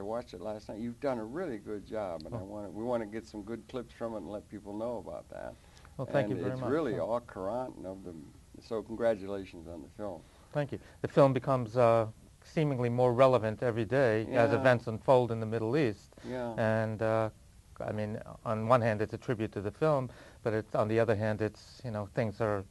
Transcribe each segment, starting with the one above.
watched it last night. You've done a really good job, and we want to get some good clips from it and let people know about that. Well, thank you very much. And it's really all current of the. So congratulations on the film. Thank you. The film becomes seemingly more relevant every day as events unfold in the Middle East. Yeah. And I mean, on one hand, it's a tribute to the film, but on the other hand, it's, you know, things are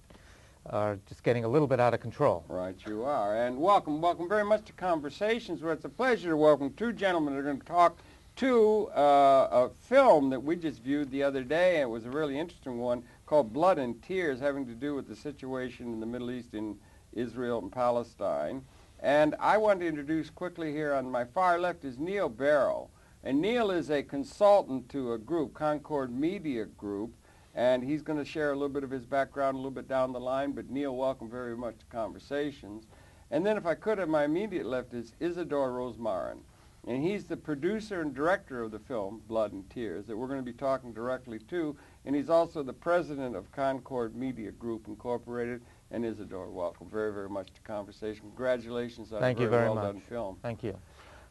just getting a little bit out of control. Right, you are. And welcome very much to Conversations, where it's a pleasure to welcome two gentlemen that are going to talk to a film that we just viewed the other day. It was a really interesting one called Blood and Tears, having to do with the situation in the Middle East, in Israel and Palestine. And I want to introduce quickly here, on my far left is Neil Berro. And Neil is a consultant to a group, Concord Media Group, and he's going to share a little bit of his background a little bit down the line. But Neil, welcome very much to Conversations. And then if I could, at my immediate left is Isidore Rosmarin. And he's the producer and director of the film, Blood and Tears, that we're going to be talking directly to. And he's also the president of Concord Media Group, Incorporated. And Isidore, welcome very much to Conversation. Congratulations on a very well-done film. Thank you.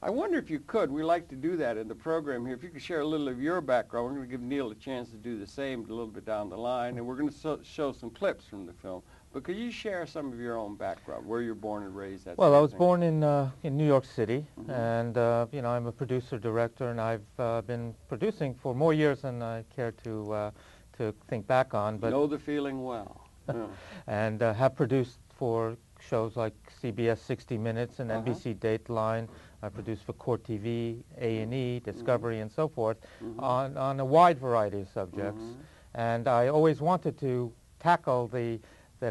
I wonder if you could, we like to do that in the program here, if you could share a little of your background. We're going to give Neil a chance to do the same a little bit down the line, and we're going to show some clips from the film. But could you share some of your own background, where you're born and raised? Well, I was born in New York City, and you know, I'm a producer-director, and I've been producing for more years than I care to think back on. But know the feeling well. And have produced for shows like CBS 60 Minutes and NBC Dateline. I produced for Court TV, A&E, Discovery, and so forth, on a wide variety of subjects. And I always wanted to tackle the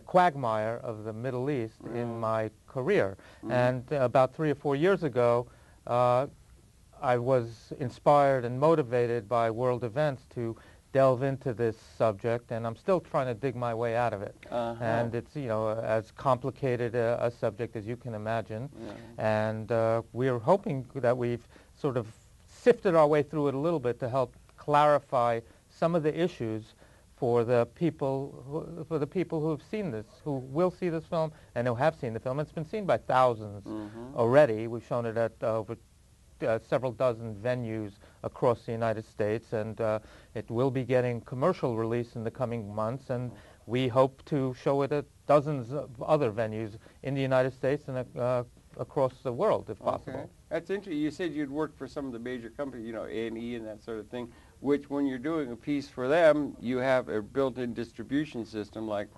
quagmire of the Middle East in my career. And about 3 or 4 years ago, I was inspired and motivated by world events to delve into this subject, and I'm still trying to dig my way out of it. And it's, you know, as complicated a subject as you can imagine. And we're hoping that we've sort of sifted our way through it a little bit to help clarify some of the issues for the people who have seen this, who will see this film, and who have seen the film. It's been seen by thousands already. We've shown it at over several dozen venues across the United States, and it will be getting commercial release in the coming months, and we hope to show it at dozens of other venues in the United States and across the world, if possible. Okay. That's interesting. You said you'd worked for some of the major companies, you know, A&E and that sort of thing, which when you're doing a piece for them, you have a built-in distribution system, like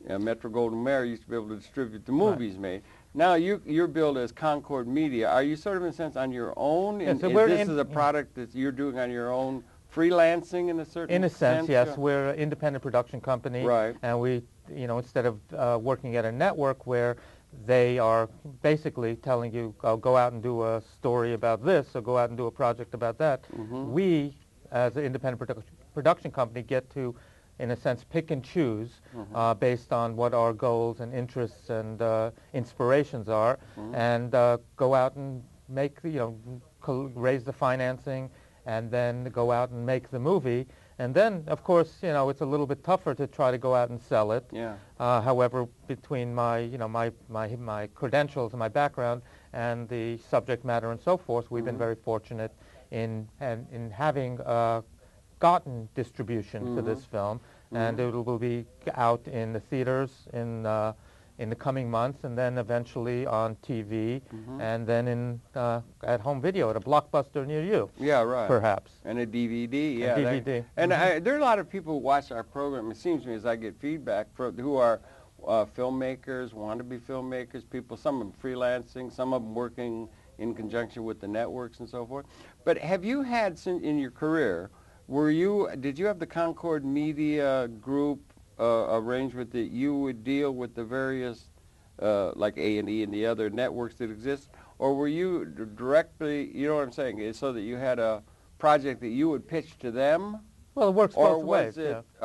Metro-Goldwyn-Mayer used to be able to distribute the movies made. Now you're billed as Concord Media. Are you sort of, in a sense, on your own? Yes, so this is a product that you're doing on your own, freelancing in a certain sense? In a sense, yes. We're an independent production company. Right. And we, you know, instead of working at a network where they are basically telling you, oh, go out and do a story about this, or go out and do a project about that, we, as an independent production company, get to, in a sense, pick and choose based on what our goals and interests and inspirations are, and go out and make, you know, raise the financing, and then go out and make the movie. And then, of course, you know, it's a little bit tougher to try to go out and sell it. Yeah. However, between my, you know, my credentials and my background and the subject matter and so forth, we've been very fortunate in having gotten distribution for this film, and it will be out in the theaters in the coming months, and then eventually on TV, and then in at home video at a Blockbuster near you. Yeah, right. Perhaps. And a DVD. Yeah. A DVD. And there are a lot of people who watch our program. It seems to me, as I get feedback, who are filmmakers, want to be filmmakers. People, some of them freelancing, some of them working in conjunction with the networks and so forth. But have you had, in your career, did you have the Concord Media Group arrangement that you would deal with the various, like A&E and the other networks that exist, or were you directly, you know what I'm saying, so that you had a project that you would pitch to them? Well, it works both ways.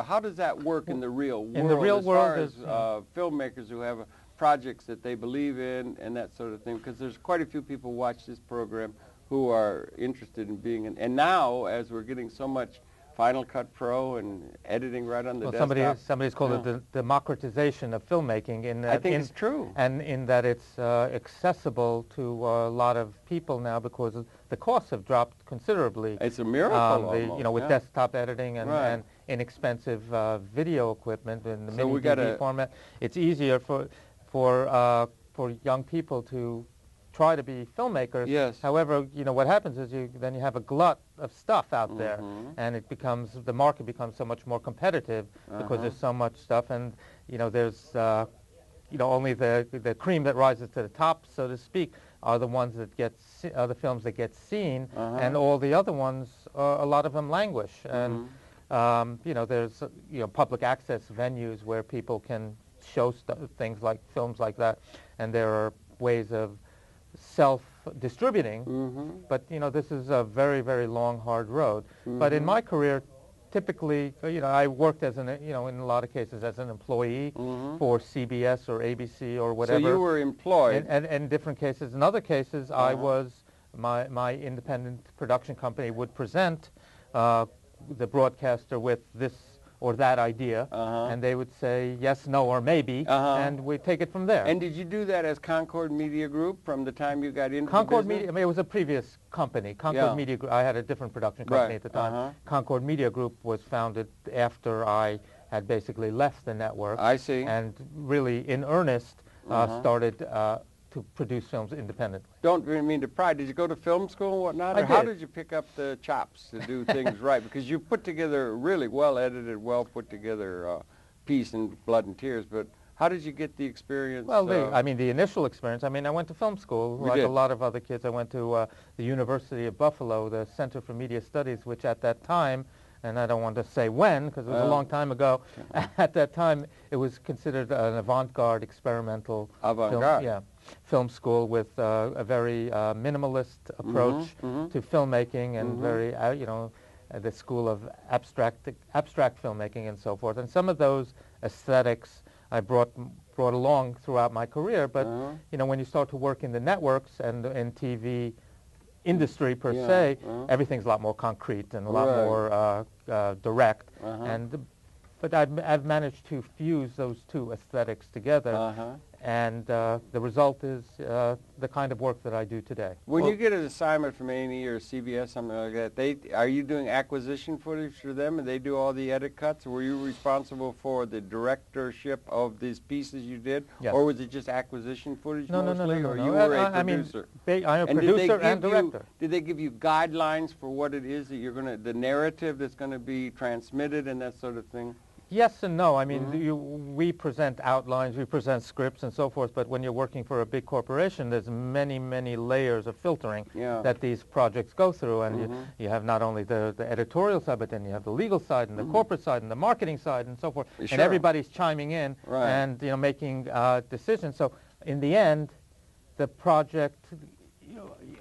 How does that work in the real world? In the real world, as far as filmmakers who have projects that they believe in and that sort of thing, because there's quite a few people who watch this program who are interested in being in, and now, as we're getting so much Final Cut Pro and editing right on the desktop? Somebody's called it the democratization of filmmaking. In that, I think it's true. And in that it's accessible to a lot of people now because the costs have dropped considerably. It's a miracle almost, you know, with desktop editing and inexpensive video equipment in the mini DV format. It's easier for young people to try to be filmmakers. Yes. However, you know, what happens is then you have a glut of stuff out there, and the market becomes so much more competitive because there's so much stuff, and you know, there's you know, only the cream that rises to the top, so to speak, are the ones that are the films that get seen, and all the other ones, a lot of them languish. And you know, there's public access venues where people can show things like films like that, and there are ways of self-distributing, but you know, this is a very, very long, hard road. But in my career, typically, you know, I worked as in a lot of cases as an employee for CBS or ABC or whatever. So you were employed. And in different cases. In other cases, I was, my independent production company would present the broadcaster with this or that idea, and they would say yes, no, or maybe, and we take it from there. And did you do that as Concord Media Group from the time you got into Concord the business? Media, I mean, it was a previous company. Concord Media Group, I had a different production company at the time. Concord Media Group was founded after I had basically left the network. I see. And really, in earnest, started to produce films independently. Don't mean to pry. Did you go to film school and whatnot? Or how did you pick up the chops to do things right? Because you put together a really well-edited, well-put-together piece in Blood and Tears, but how did you get the experience? Well, I mean, the initial experience, I mean, I went to film school like a lot of other kids. I went to the University of Buffalo, the Center for Media Studies, which at that time, and I don't want to say when, because it was a long time ago, at that time it was considered an avant-garde experimental film school with a very minimalist approach to filmmaking and very, you know, the school of abstract filmmaking and so forth. And some of those aesthetics I brought along throughout my career, but you know, when you start to work in the networks and in TV industry per se, everything's a lot more concrete and a lot more direct. But I've managed to fuse those two aesthetics together, and the result is the kind of work that I do today. When you get an assignment from A&E or CBS, something like that, are you doing acquisition footage for them, and they do all the edit cuts? Or were you responsible for the directorship of these pieces you did, or was it just acquisition footage mostly? No. Or you were a producer? I'm a producer and director. Did they give you guidelines for what it is that you're going to, the narrative that's going to be transmitted and that sort of thing? Yes and no. I mean, we present outlines, we present scripts and so forth, but when you're working for a big corporation, there's many, many layers of filtering that these projects go through, and you have not only the editorial side, but then you have the legal side and the corporate side and the marketing side and so forth, and everybody's chiming in and, you know, making decisions. So in the end, the project,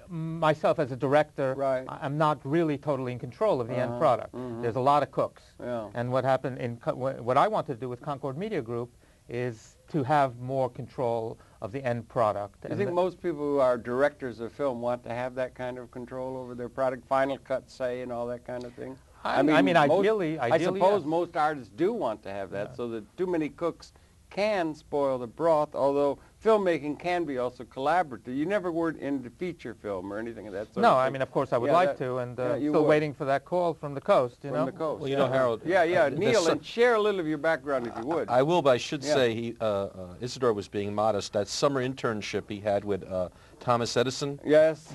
myself as a director, I'm not really totally in control of the end product. There's a lot of cooks. And what happened what I want to do with Concord Media Group is to have more control of the end product. I think most people who are directors of film want to have that kind of control over their product, final cut, say, and all that kind of thing. I mean, ideally, I suppose most artists do want to have that, so that too many cooks can spoil the broth, although filmmaking can be also collaborative. You never were into feature film or anything of that sort. No, I mean, of course, I would like to, and still waiting for that call from the coast, you know? From the coast. Well, you know, Harold. Neil, and share a little of your background if you would. I will, but I should say Isidore was being modest. That summer internship he had with Thomas Edison. Yes.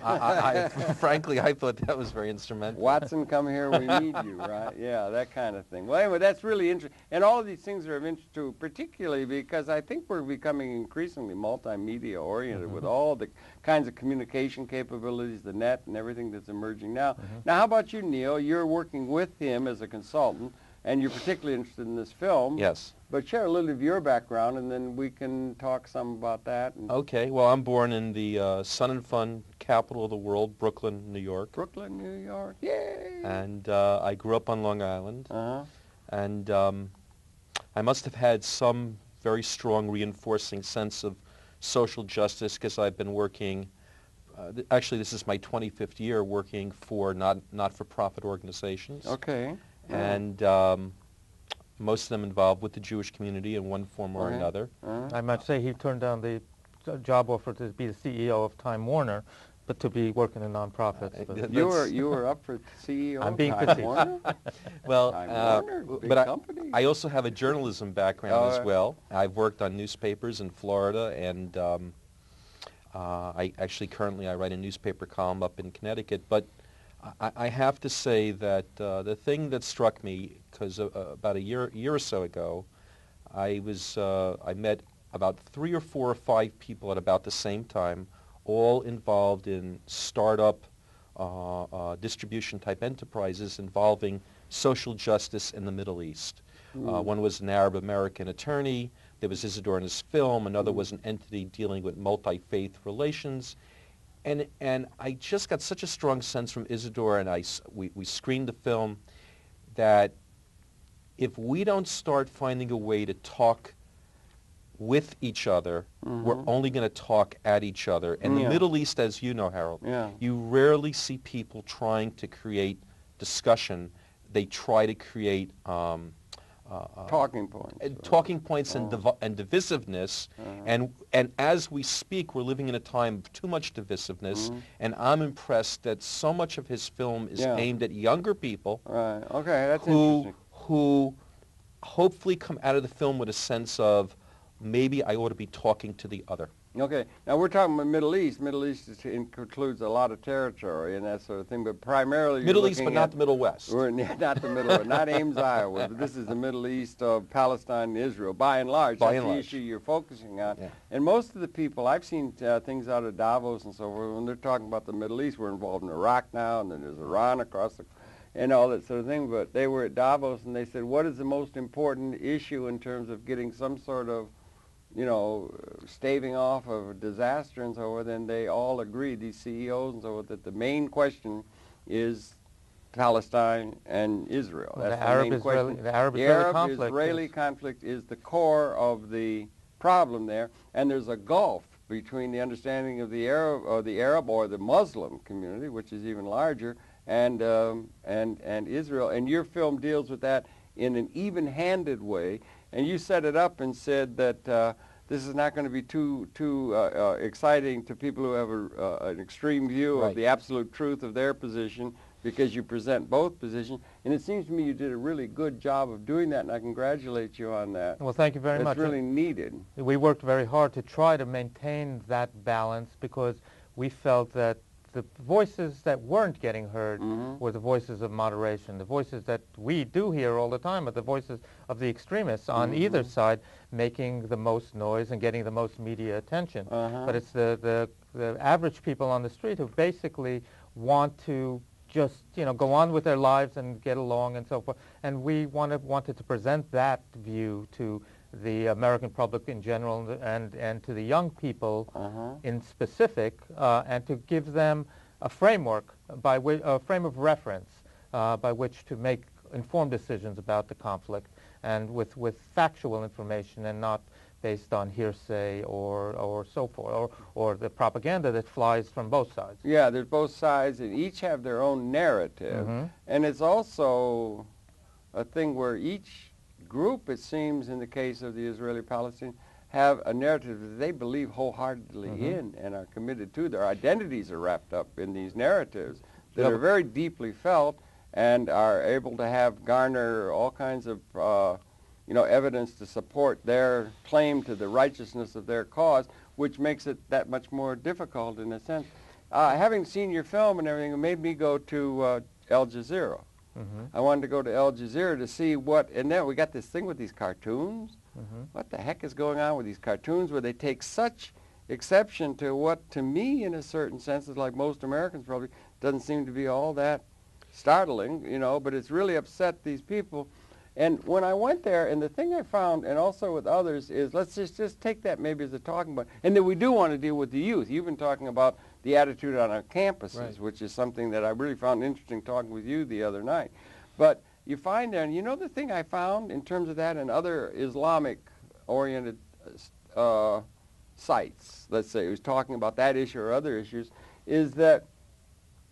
Frankly, I thought that was very instrumental. Watson, come here, we need you, right? Yeah, that kind of thing. Well, anyway, that's really interesting. And all of these things are of interest too, particularly because I think we're becoming increasingly multimedia oriented with all the kinds of communication capabilities, the net and everything that's emerging now. Now, how about you, Neil? You're working with him as a consultant, and you're particularly interested in this film. Yes. But share a little of your background, and then we can talk some about that. Okay. Well, I'm born in the sun and fun capital of the world, Brooklyn, New York. Brooklyn, New York. Yay! And I grew up on Long Island. And I must have had some very strong reinforcing sense of social justice because I've been working, actually this is my 25th year working for not-for-profit organizations. Okay. and most of them involved with the Jewish community in one form or another. I might say he turned down the job offer to be the CEO of Time Warner, but to be working in nonprofits. You were up for CEO. I'm being Time facetious. Warner? Well, Time Warner, big but company. I also have a journalism background as well. I've worked on newspapers in Florida, and I actually currently I write a newspaper column up in Connecticut. But I have to say that the thing that struck me, because about a year or so ago, I met about 3 or 4 or 5 people at about the same time, all involved in startup distribution type enterprises involving social justice in the Middle East. One was an Arab American attorney. There was Isidore in his film. Another was an entity dealing with multi-faith relations. And I just got such a strong sense from Isidore, and we screened the film, that if we don't start finding a way to talk with each other, we're only going to talk at each other. In the Middle East, as you know, Harold, you rarely see people trying to create discussion. They try to create talking points. Talking points and divisiveness. And as we speak, we're living in a time of too much divisiveness. And I'm impressed that so much of his film is aimed at younger people. Right. Okay, that's interesting. Who hopefully come out of the film with a sense of, maybe I ought to be talking to the other. Okay. Now, we're talking about Middle East. Middle East includes a lot of territory and that sort of thing, but primarily Middle East, but not the Middle West. Not the Middle West, not Ames, Iowa, but this is the Middle East of Palestine and Israel, by and large. That's the issue you're focusing on. Yeah. And most of the people, I've seen things out of Davos and so forth, when they're talking about the Middle East, we're involved in Iraq now, and then there's Iran across the and all that sort of thing, but they were at Davos and they said, what is the most important issue in terms of getting some sort of staving off of a disaster and so forth? And they all agreed, these CEOs and so forth, that the main question is Palestine and Israel. Well, that's the Arab-Israeli conflict is the core of the problem there, and there's a gulf between the understanding of the Arab or the Muslim community, which is even larger, and Israel. And your film deals with that in an even-handed way. And you set it up and said that this is not going to be too exciting to people who have an extreme view of the absolute truth of their position, because you present both positions. And it seems to me you did a really good job of doing that, and I congratulate you on that. Well, thank you very much. It's really needed. We worked very hard to try to maintain that balance, because we felt that the voices that weren't getting heard were the voices of moderation. The voices that we do hear all the time are the voices of the extremists on either side, making the most noise and getting the most media attention. But it's the average people on the street who basically want to just go on with their lives and get along and so forth. And we wanted to present that view to the American public in general, and to the young people in specific, and to give them a framework a frame of reference by which to make informed decisions about the conflict, and with factual information and not based on hearsay or so forth, or the propaganda that flies from both sides. Yeah, there's both sides, and each have their own narrative. And it's also a thing where each group, it seems, in the case of the Israeli-Palestinians, have a narrative that they believe wholeheartedly in and are committed to. Their identities are wrapped up in these narratives that are very deeply felt and are able to garner all kinds of evidence to support their claim to the righteousness of their cause, which makes it that much more difficult in a sense. Having seen your film and everything, it made me go to Al Jazeera. I wanted to go to Al Jazeera to see and then we got this thing with these cartoons. What the heck is going on with these cartoons where they take such exception to what, to me, in a certain sense, is like most Americans probably, doesn't seem to be all that startling, but it's really upset these people. And when I went there, and the thing I found, and also with others, is let's just take that maybe as a talking point, and that we do want to deal with the youth. You've been talking about the attitude on our campuses, which is something that I really found interesting talking with you the other night. But you find there, and the thing I found in terms of that and other Islamic-oriented sites, let's say, who's talking about that issue or other issues, is that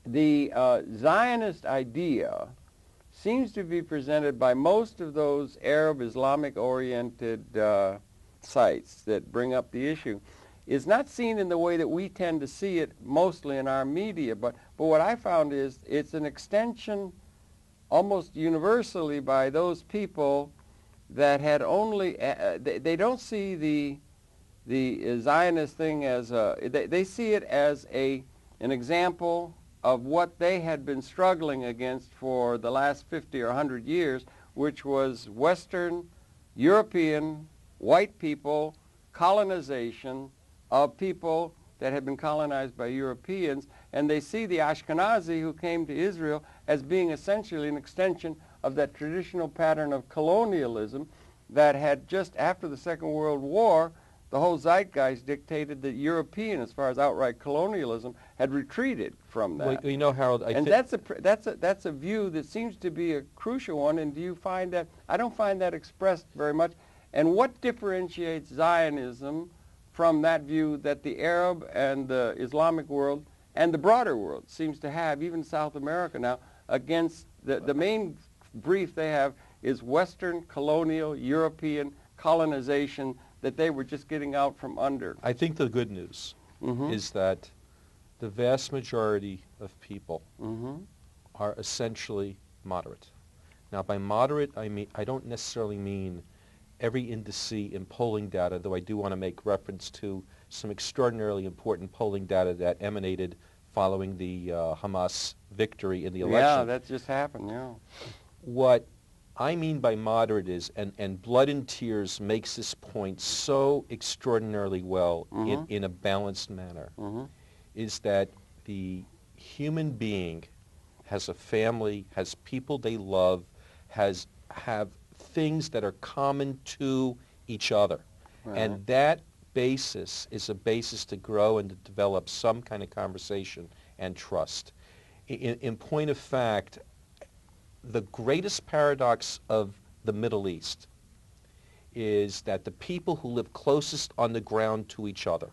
the Zionist idea seems to be presented by most of those Arab Islamic-oriented sites that bring up the issue is not seen in the way that we tend to see it mostly in our media. But what I found is it's an extension almost universally by those people that had only, they don't see the Zionist thing as they see it as an example of what they had been struggling against for the last 50 or 100 years, which was Western, European, white people, colonization of people that had been colonized by Europeans, and they see the Ashkenazi who came to Israel as being essentially an extension of that traditional pattern of colonialism that had just after the Second World War, the whole zeitgeist dictated that European, as far as outright colonialism, had retreated from that. Well, you know, Harold, and that's a view that seems to be a crucial one. And do you find that? I don't find that expressed very much. And what differentiates Zionism from that view that the Arab and the Islamic world and the broader world seems to have, even South America now, against the main brief they have is Western colonial European colonization that they were just getting out from under? I think the good news is that the vast majority of people are essentially moderate. Now, by moderate, I don't necessarily mean every indice in polling data, though I do want to make reference to some extraordinarily important polling data that emanated following the Hamas victory in the election. Yeah, that just happened, yeah. What I mean by moderate is, and Blood and Tears makes this point so extraordinarily well in a balanced manner, is that the human being has a family, has people they love, have things that are common to each other. Right. And that basis is a basis to grow and to develop some kind of conversation and trust. In point of fact, the greatest paradox of the Middle East is that the people who live closest on the ground to each other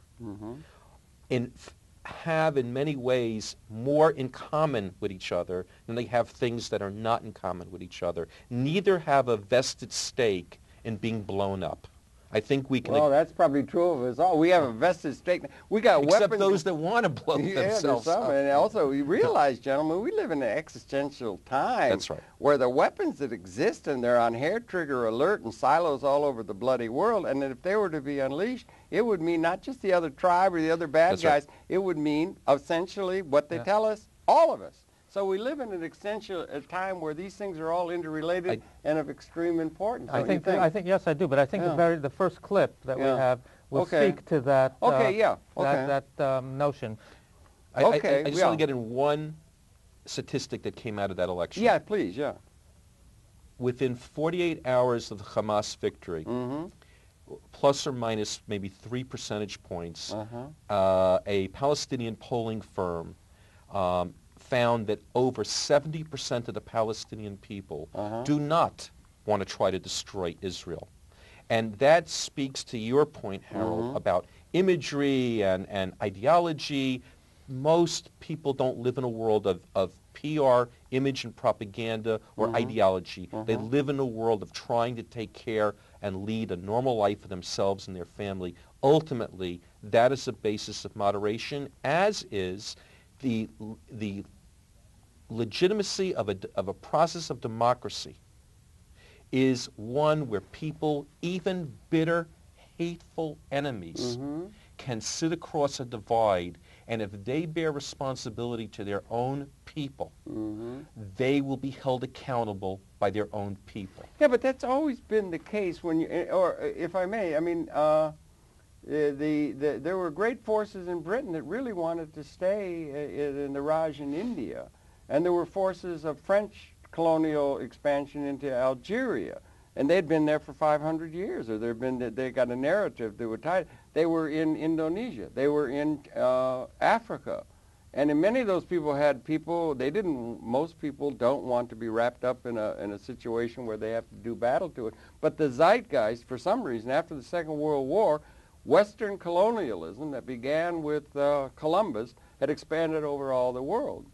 have in many ways more in common with each other than they have things that are not in common with each other. Neither have a vested stake in being blown up. I think we can... Well, that's probably true of us all. We have a vested stake. We got weapons... Except those that want to blow themselves up. And also, you realize, gentlemen, we live in an existential time. That's right. Where the weapons that exist, and they're on hair-trigger alert and silos all over the bloody world, and that if they were to be unleashed, it would mean not just the other tribe or the other bad guys. Right. It would mean, essentially, what they tell us, all of us. So we live in an essential time where these things are all interrelated and of extreme importance. I think yes, I do. But I think the first clip that we have will speak to that. That notion. I just want to get in one statistic that came out of that election. Yeah, please. Yeah. Within 48 hours of the Hamas victory, plus or minus maybe 3 percentage points, a Palestinian polling firm found that over 70% of the Palestinian people do not want to try to destroy Israel. And that speaks to your point, Harold, about imagery and ideology. Most people don't live in a world of PR, image and propaganda, or ideology. They live in a world of trying to take care and lead a normal life for themselves and their family. Ultimately, that is the basis of moderation, as is the legitimacy of a process of democracy is one where people, even bitter, hateful enemies, can sit across a divide, and if they bear responsibility to their own people, they will be held accountable by their own people. Yeah, but that's always been the case when you, or if I may, I mean, there were great forces in Britain that really wanted to stay in the Raj in India. And there were forces of French colonial expansion into Algeria. And they'd been there for 500 years, or they got a narrative that would tie. They were in Indonesia. They were in Africa. And in many of those people had people, most people don't want to be wrapped up in a situation where they have to do battle to it. But the zeitgeist, for some reason, after the Second World War, Western colonialism that began with Columbus had expanded over all the world.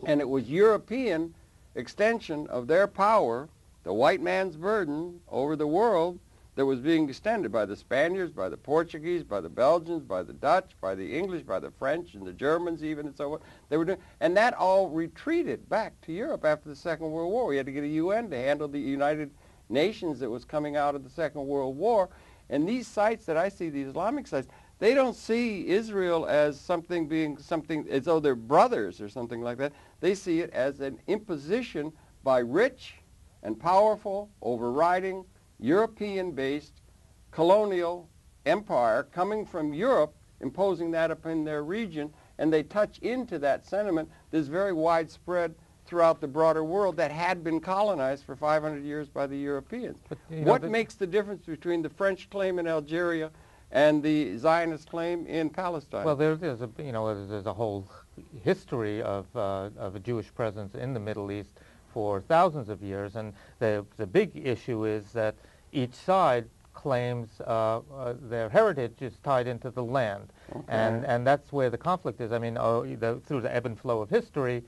And it was European extension of their power, the white man's burden over the world that was being extended by the Spaniards, by the Portuguese, by the Belgians, by the Dutch, by the English, by the French, and the Germans even, and so on. They were doing, and that all retreated back to Europe after the Second World War. We had to get a UN to handle the United Nations that was coming out of the Second World War. And these sites that I see, the Islamic sites, they don't see Israel as something being something as though they're brothers or something like that. They see it as an imposition by rich and powerful, overriding, European-based colonial empire coming from Europe, imposing that upon their region, and they touch into that sentiment that's very widespread throughout the broader world that had been colonized for 500 years by the Europeans. But, what makes the difference between the French claim in Algeria and the Zionist claim in Palestine? Well, there's a whole history of a Jewish presence in the Middle East for thousands of years, and the big issue is that each side claims their heritage is tied into the land, and that's where the conflict is. I mean, through the ebb and flow of history,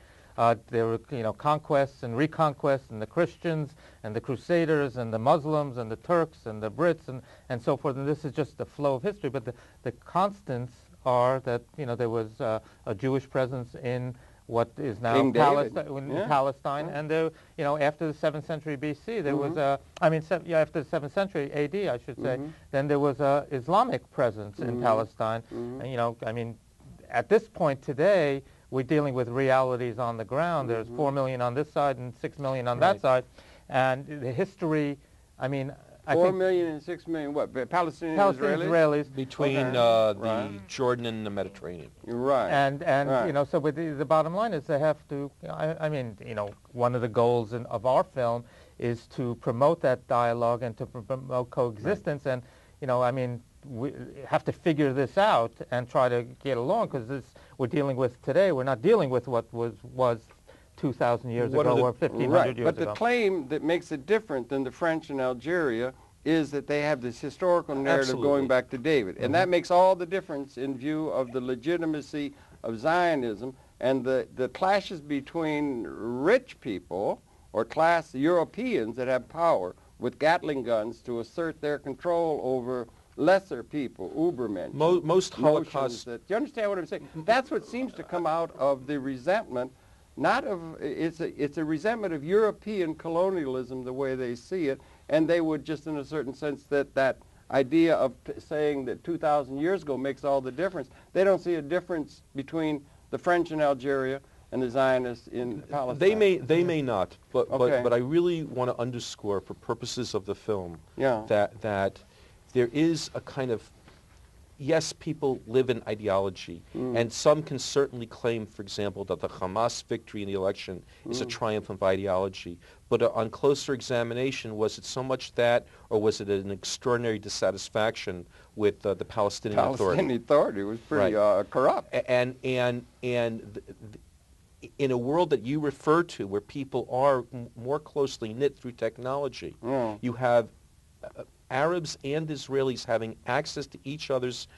there were conquests and reconquests, and the Christians and the Crusaders and the Muslims and the Turks and the Brits and so forth. And this is just the flow of history. But the constants are that there was a Jewish presence in what is now Palestine, and there, after the 7th century BC, there was after the 7th century AD, I should say, then there was a Islamic presence in Palestine. And, at this point today, we're dealing with realities on the ground. There's 4 million on this side and 6 million on that side, and the history, I think 4 million and 6 million, what, Palestinian Israelis? Between the Jordan and the Mediterranean. Right. And so with the bottom line is they have to, one of the goals of our film is to promote that dialogue and to promote coexistence. And, we have to figure this out and try to get along, because we're dealing with today. We're not dealing with what was 2,000 years ago or 1,500 years ago. But the claim that makes it different than the French in Algeria is that they have this historical narrative going back to David. And that makes all the difference in view of the legitimacy of Zionism and the clashes between rich people or class Europeans that have power with Gatling guns to assert their control over lesser people, Ubermensch. Most Holocaust... Do you understand what I'm saying? That's what seems to come out of the resentment. It's a resentment of European colonialism the way they see it, and they would just in a certain sense that idea of saying that 2,000 years ago makes all the difference. They don't see a difference between the French in Algeria and the Zionists in Palestine. They may not, but I really want to underscore for purposes of the film that there is a kind of, yes, people live in ideology, and some can certainly claim, for example, that the Hamas victory in the election is a triumph of ideology. But on closer examination, was it so much that, or was it an extraordinary dissatisfaction with the Palestinian Authority? Palestinian Authority was pretty corrupt. And in a world that you refer to, where people are more closely knit through technology, you have Arabs and Israelis having access to each other's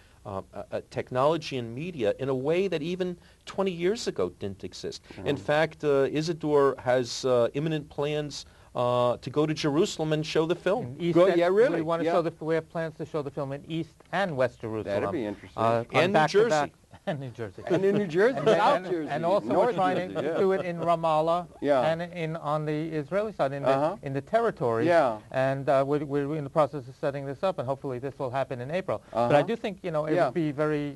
technology and media in a way that even 20 years ago didn't exist. In fact, Isidore has imminent plans to go to Jerusalem and show the film. Really? We have plans to show the film in East and West Jerusalem. That'd be interesting. And New Jersey. And New Jersey. And in New Jersey, South Jersey. And also we're trying to do it in Ramallah and on the Israeli side, in the territory. And we're in the process of setting this up, and hopefully this will happen in April. But I do think, it would be very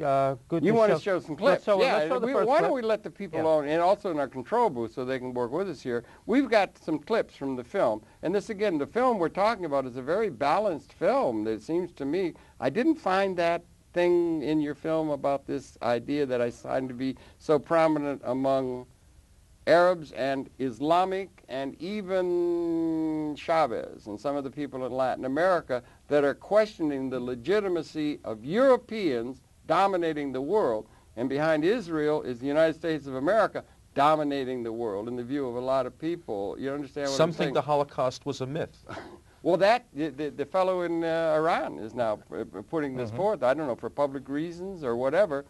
good You want to show some clips? Let's show the first why clip. don't we let the people on, and also in our control booth so they can work with us here. We've got some clips from the film. And this, again, the film we're talking about is a very balanced film. It seems to me, I didn't find that thing in your film about this idea that I find to be so prominent among Arabs and Islamic and even Chavez and some of the people in Latin America that are questioning the legitimacy of Europeans dominating the world, and behind Israel is the United States of America dominating the world in the view of a lot of people. You understand what I'm saying? Some think the Holocaust was a myth. Well, the fellow in Iran is now putting this forth, I don't know, for public reasons or whatever,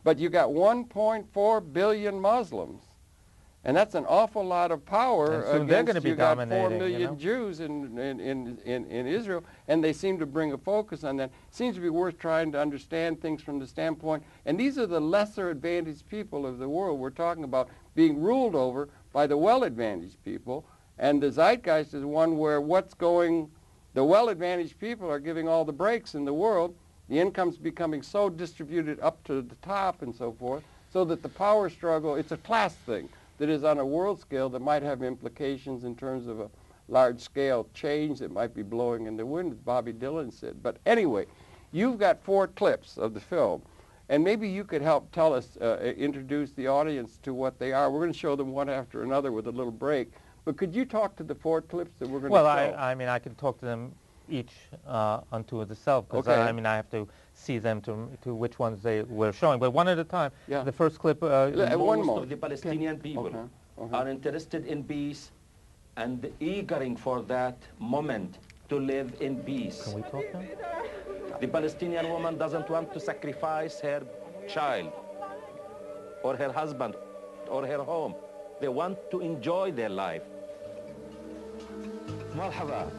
but you got 1.4 billion Muslims, And that's an awful lot of power. And soon they're going to be you got 4 dominating, million you know? Jews in Israel, and they seem to bring a focus on that. Seems to be worth trying to understand things from the standpoint. And these are the lesser advantaged people of the world we're talking about being ruled over by the well-advantaged people. And the zeitgeist is one where the well-advantaged people are giving all the breaks in the world. The income's becoming so distributed up to the top and so forth, so that the power struggle, it's a class thing that is on a world scale that might have implications in terms of a large-scale change that might be blowing in the wind, as Bobby Dylan said. But anyway, you've got 4 clips of the film, and maybe you could help tell us, introduce the audience to what they are. We're going to show them one after another with a little break. But could you talk to the 4 clips that we're going to show? Well, I mean, I can talk to them each unto itself, because okay. I mean, I have to see them to which ones they were showing. But one at a time. Yeah. The first clip. Most of the Palestinian people are interested in peace and eagering for that moment to live in peace. Can we talk now? The Palestinian woman doesn't want to sacrifice her child or her husband or her home. They want to enjoy their life. مرحبا.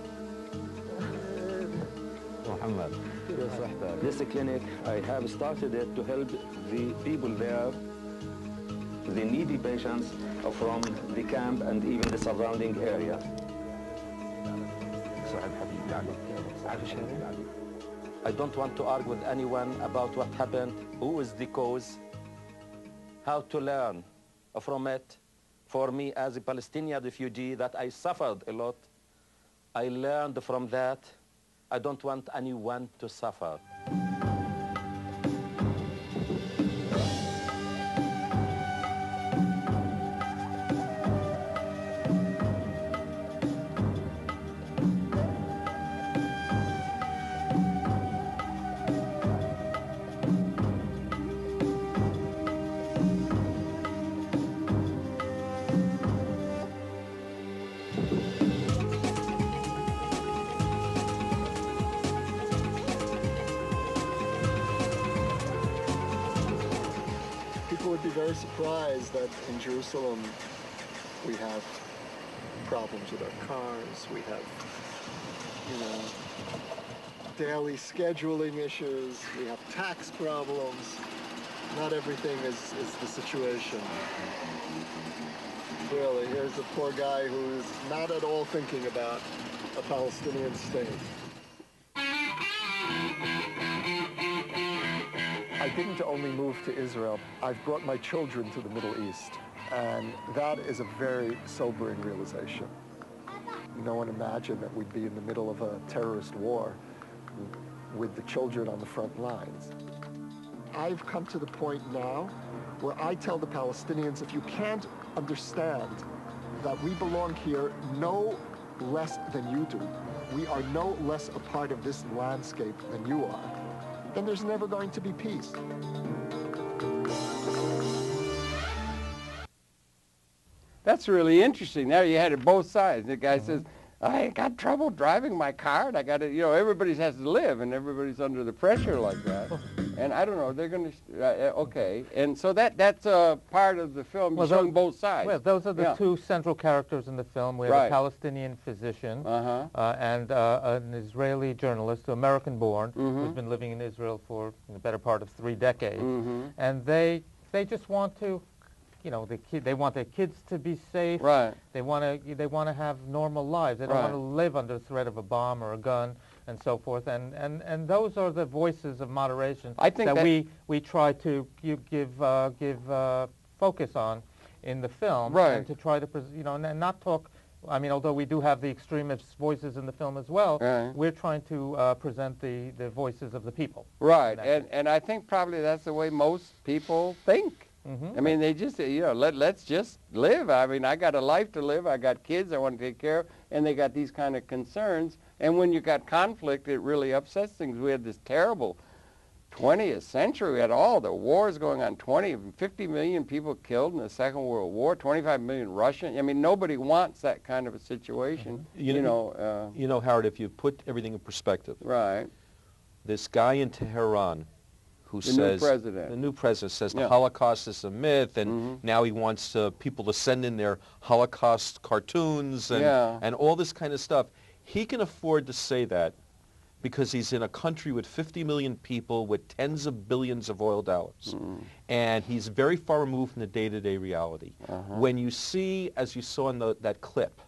Muhammad. This clinic, I have started it to help the people there, the needy patients from the camp and even the surrounding area. I don't want to argue with anyone about what happened, who is the cause, how to learn from it. For me, as a Palestinian refugee, that I suffered a lot, I learned from that. I don't want anyone to suffer. Would be very surprised that in Jerusalem we have problems with our cars, we have, daily scheduling issues, we have tax problems. Not everything is the situation. Really, here's a poor guy who's not at all thinking about a Palestinian state. I didn't only move to Israel, I've brought my children to the Middle East, and that is a very sobering realization. No one imagined that we'd be in the middle of a terrorist war with the children on the front lines. I've come to the point now where I tell the Palestinians, if you can't understand that we belong here no less than you do, we are no less a part of this landscape than you are, then there's never going to be peace. That's really interesting. Now you had it both sides. The guy says, I got trouble driving my car, and I got to, everybody has to live, and everybody's under the pressure like that. And I don't know, they're going to, okay. And so that's a part of the film, showing both sides. Well, those are the 2 central characters in the film. We have a Palestinian physician and an Israeli journalist, American-born, who's been living in Israel for the better part of 3 decades. And they just want to, they want their kids to be safe. Right. They want to have normal lives. They don't want to live under the threat of a bomb or a gun and so forth. And those are the voices of moderation that we try to give focus on in the film, and to try to and not talk. I mean, although we do have the extremist voices in the film as well, we're trying to present the voices of the people. Right. And I think probably that's the way most people think. I mean, they just, let's just live. I mean, I got a life to live. I got kids I want to take care of, and they got these kind of concerns. And when you got conflict, it really upsets things. We had this terrible 20th century. We had all the wars going on, 50 million people killed in the Second World War, 25 million Russian. I mean, nobody wants that kind of a situation. Howard, if you put everything in perspective. Right. This guy in Tehran who the says... new president. The new president says Yeah. the Holocaust is a myth, and now he wants people to send in their Holocaust cartoons and all this kind of stuff. He can afford to say that because he's in a country with 50 million people with tens of billions of oil dollars. And he's very far removed from the day-to-day reality. When you see, as you saw in that clip,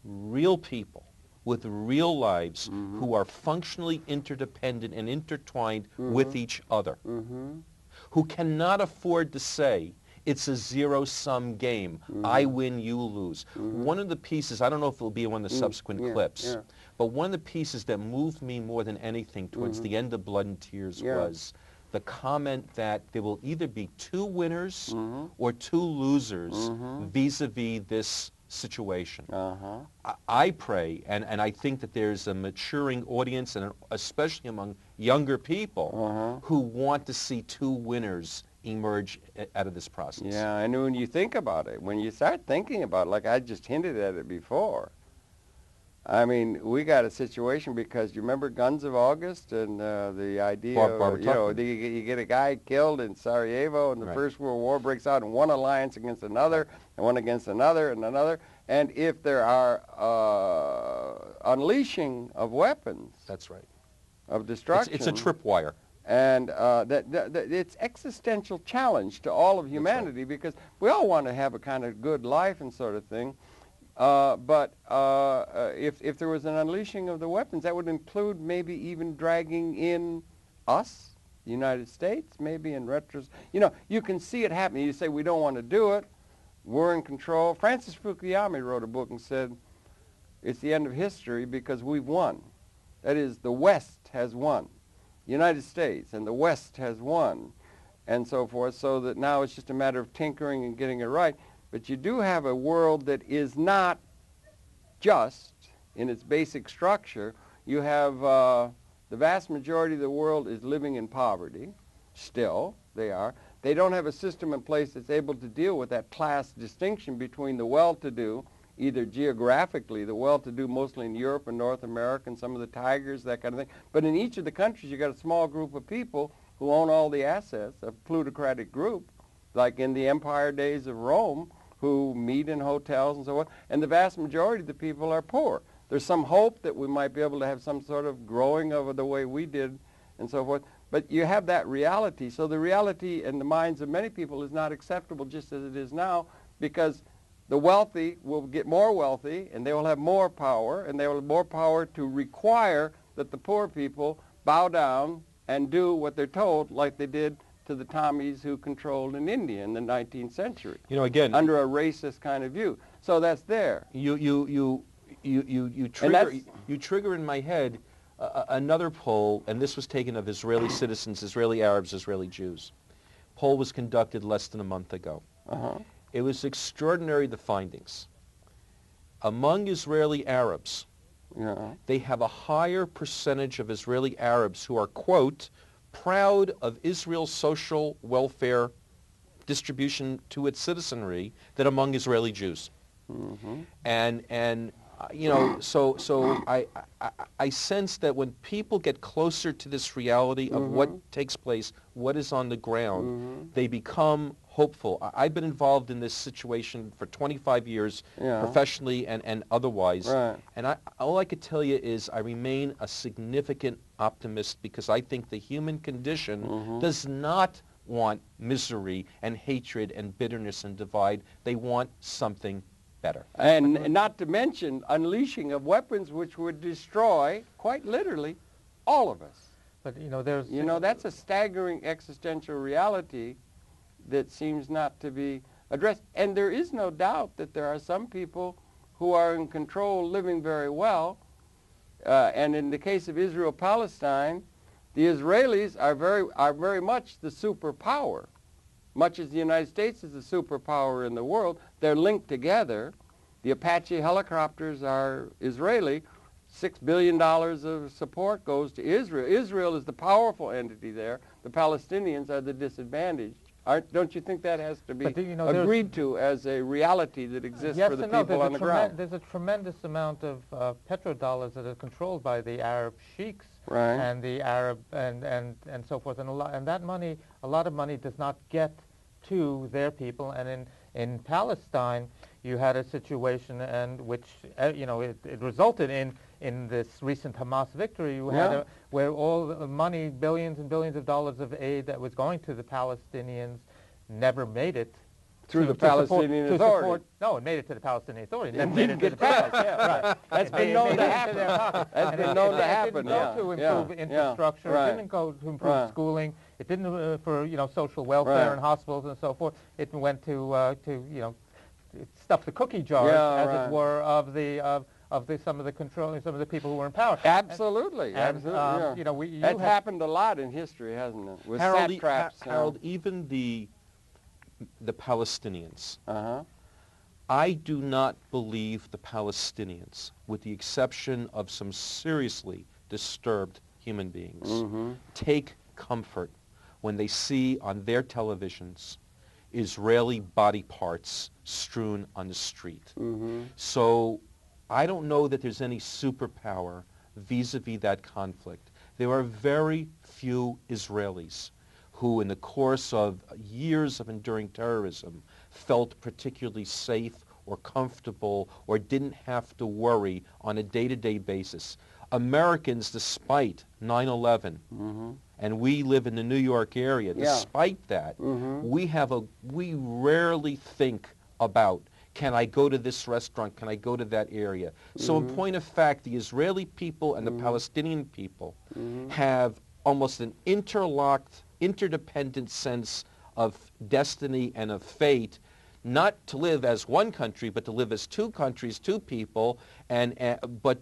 real people with real lives who are functionally interdependent and intertwined with each other, who cannot afford to say, it's a zero-sum game. I win, you lose. One of the pieces, I don't know if it'll be in one of the subsequent clips, but one of the pieces that moved me more than anything towards the end of Blood and Tears was the comment that there will either be two winners or two losers vis-a-vis this situation. I pray, and I think that there's a maturing audience, and especially among younger people, who want to see two winners emerge out of this process. Yeah, and when you think about it, when you start thinking about it, like I just hinted at it before, I mean, we got a situation because you remember Guns of August and the idea of, you get a guy killed in Sarajevo and the First World War breaks out and one alliance against another and one against another and another. And if there are unleashing of weapons. That's right. Of destruction. It's a tripwire. And it's existential challenge to all of humanity because we all want to have a kind of good life and sort of thing. But if there was an unleashing of the weapons, that would include maybe even dragging in us, the United States, maybe in retrospect. You know, you can see it happening. You say, we don't want to do it. We're in control. Francis Fukuyama wrote a book and said, it's the end of history because we've won. That is, the West has won. The United States and the West has won, and so forth, so that now it's just a matter of tinkering and getting it right. But you do have a world that is not just in its basic structure. You have the vast majority of the world is living in poverty. Still, they are. They don't have a system in place that's able to deal with that class distinction between the well-to-do, either geographically, the well-to-do mostly in Europe and North America and some of the tigers, that kind of thing. But in each of the countries, you've got a small group of people who own all the assets, a plutocratic group, like in the empire days of Rome, who meet in hotels and so on. And the vast majority of the people are poor. There's some hope that we might be able to have some sort of growing of the way we did and so forth. But you have that reality. So the reality in the minds of many people is not acceptable just as it is now, because the wealthy will get more wealthy, and they will have more power, and they will have more power to require that the poor people bow down and do what they're told, like they did to the Tommies who controlled in India in the 19th century. You know, again, under a racist kind of view. So that's there. You trigger in my head another poll, and this was taken of Israeli citizens, Israeli Arabs, Israeli Jews. Poll was conducted less than a month ago. It was extraordinary, the findings. Among Israeli Arabs, they have a higher percentage of Israeli Arabs who are, quote, proud of Israel's social welfare distribution to its citizenry than among Israeli Jews. And you know, so I sense that when people get closer to this reality of what takes place, what is on the ground, they become hopeful. I've been involved in this situation for 25 years, professionally and otherwise. And all I could tell you is I remain a significant optimist because I think the human condition does not want misery and hatred and bitterness and divide. They want something better. And not to mention unleashing of weapons which would destroy, quite literally, all of us. But, you know, there's... You know, that's a staggering existential reality that seems not to be addressed. And there is no doubt that there are some people who are in control living very well. And in the case of Israel-Palestine, the Israelis are very much the superpower. Much as the United States is the superpower in the world, they're linked together. The Apache helicopters are Israeli. $6 billion of support goes to Israel. Israel is the powerful entity there. The Palestinians are the disadvantaged Don't you think that has to be But, you know, agreed to as a reality that exists yes for the and no. people on the ground? There's a tremendous amount of petrodollars that are controlled by the Arab sheiks Right. and the Arab and so forth, and that money, a lot of money does not get to their people. And in Palestine, you had a situation and which you know it resulted in this recent Hamas victory. You had where all the money, billions and billions of dollars of aid that was going to the Palestinians, never made it Through the Palestinian Authority. No, it made it to the Palestinian Authority. It Never made it to the Palestinians. Palestinians. Right. That's been known to happen. That's been known to happen. It didn't go to improve infrastructure. Right. It didn't go to improve schooling. It didn't for social welfare and hospitals and so forth. It went to stuff the cookie jars, as it were, of some of the people who were in power. Absolutely, absolutely. That's happened a lot in history, hasn't it? With Harold, satraps. Harold, even the Palestinians. Uh-huh. I do not believe the Palestinians, with the exception of some seriously disturbed human beings, take comfort when they see on their televisions Israeli body parts strewn on the street. So I don't know that there's any superpower vis-a-vis that conflict. There are very few Israelis who, in the course of years of enduring terrorism, felt particularly safe or comfortable or didn't have to worry on a day-to-day basis. Americans, despite 9/11, and we live in the New York area, despite that, we rarely think about, can I go to this restaurant? Can I go to that area? So in point of fact, the Israeli people and the Palestinian people have almost an interlocked, interdependent sense of destiny and of fate, not to live as one country, but to live as two countries, two people, but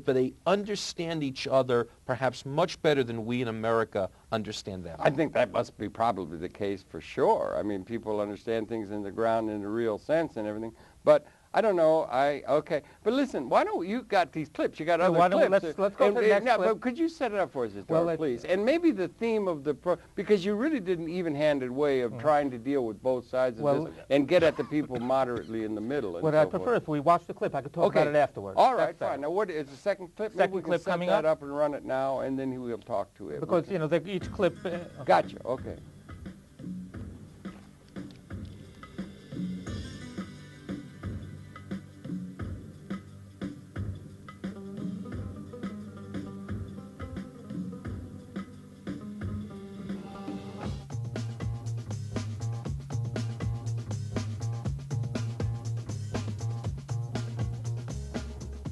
they understand each other perhaps much better than we in America understand them. I think that must be probably the case for sure. I mean, people understand things in the ground in a real sense and everything, but I don't know. Okay, but listen. Why don't you got these clips? You got other clips. Let's go to the next clip. But could you set it up for us, Isidore, please? And maybe the theme of because you really did an even-handed way of trying to deal with both sides of this and get at the people moderately in the middle. What I prefer, if we watch the clip, I could talk about it afterwards. All right, fine. Now, what is the second clip? Maybe we can set coming that up and run it now, and then we'll talk to it. Because each clip. Gotcha. Okay.